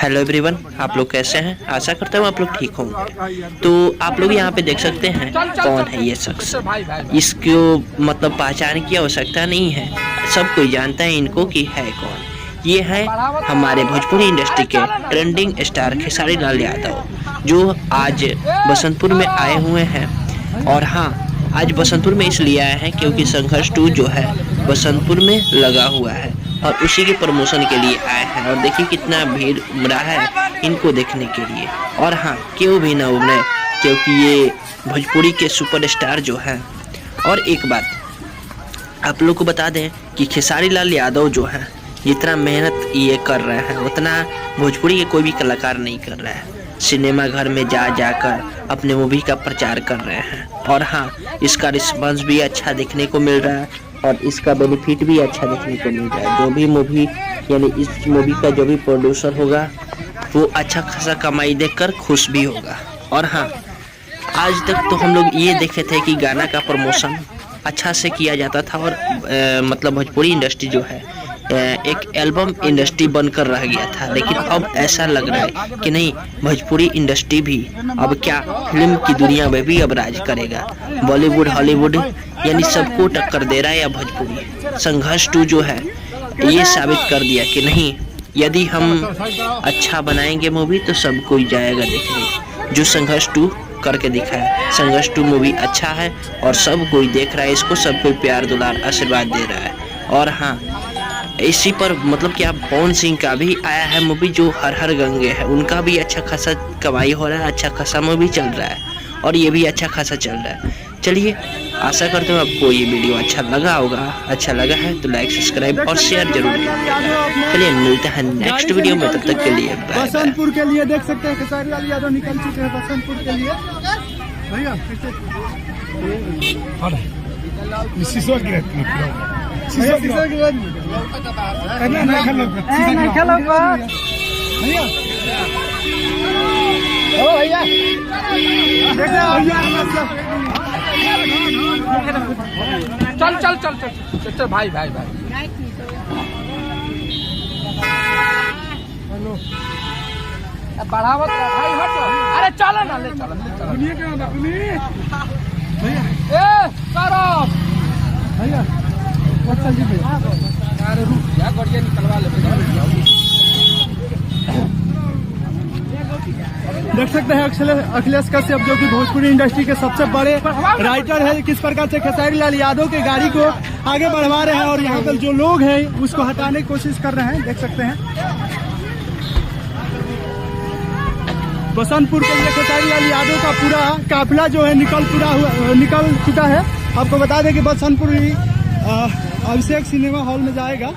Hello everyone, आप लोग कैसे हैं? आशा करता हूँ आप लोग ठीक होंगे। तो आप लोग यहाँ पे देख सकते हैं कौन है ये शख्स। इसको मतलब पहचान की आवश्यकता नहीं है, सब कोई जानता है इनको कि है कौन। ये है हमारे भोजपुरी इंडस्ट्री के ट्रेंडिंग स्टार खेसारी लाल यादव, जो आज बसंतपुर में आए हुए हैं। और हाँ, आज बसंतपुर में इसलिए आए हैं क्योंकि संघर्ष 2 जो है बसंतपुर में लगा हुआ है और उसी के प्रमोशन के लिए आए हैं। और देखिए कितना भीड़ उमड़ा है इनको देखने के लिए। और हाँ, क्यों भी ना उमड़े, क्योंकि ये भोजपुरी के सुपरस्टार जो है। और एक बात आप लोग को बता दें कि खेसारी लाल यादव जो है जितना मेहनत ये कर रहे हैं उतना भोजपुरी के कोई भी कलाकार नहीं कर रहा है। सिनेमा घर में जाकर अपने मूवी का प्रचार कर रहे हैं। और हाँ, इसका रिस्पांस भी अच्छा देखने को मिल रहा है और इसका बेनिफिट भी अच्छा देखने को मिल रहा है। जो भी मूवी यानी इस मूवी का जो भी प्रोड्यूसर होगा वो अच्छा खासा कमाई देखकर खुश भी होगा। और हाँ, आज तक तो हम लोग ये देखे थे कि गाना का प्रमोशन अच्छा से किया जाता था और मतलब भोजपुरी इंडस्ट्री जो है एक एल्बम इंडस्ट्री बनकर रह गया था। लेकिन अब ऐसा लग रहा है कि नहीं, भोजपुरी इंडस्ट्री भी अब क्या फिल्म की दुनिया में भी अब राज करेगा। बॉलीवुड हॉलीवुड यानी सबको टक्कर दे रहा है। या भोजपुरी संघर्ष 2 जो है ये साबित कर दिया कि नहीं, यदि हम अच्छा बनाएंगे मूवी तो सब कोई जाएगा देखने। जो संघर्ष 2 करके दिखा है, संघर्ष 2 मूवी अच्छा है और सब कोई देख रहा है इसको, सब कोई प्यार दुलार आशीर्वाद दे रहा है। और हाँ, इसी पर मतलब क्या पवन सिंह का भी आया है मूवी जो हर हर गंगे है, उनका भी अच्छा खासा कमाई हो रहा है, अच्छा खासा मूवी चल रहा है और ये भी अच्छा खासा चल रहा है। चलिए, आशा करते हूँ आपको ये वीडियो अच्छा लगा होगा। अच्छा लगा है तो लाइक सब्सक्राइब और शेयर जरूर करिएगा। चलिए मिलते हैं नेक्स्ट वीडियो में, तब तक के लिए बाय बाय। बसंतपुर के लिए देख सकते हैं खेसारी लाल यादव निकल चुके हैं बसंतपुर के लिए। भैया चल चल चल चल चल भाई भाई भाई बढ़ावत भाई, हट। अरे चलो ना, ले चलो भैया अरे रुक यार, गाड़ियाँ निकलवा ले। देख सकते हैं अखिलेश कश्यप जो कि भोजपुरी इंडस्ट्री के सबसे बड़े राइटर है, किस प्रकार से खेसारी लाल यादव के गाड़ी को आगे बढ़वा रहे हैं और यहाँ पर जो लोग हैं उसको हटाने की कोशिश कर रहे हैं। देख सकते हैं बसंतपुर के लिए खेसारी लाल यादव का पूरा काफिला जो है निकल चुका है। आपको बता दें कि बसंतपुर अभिषेक सिनेमा हॉल में जाएगा।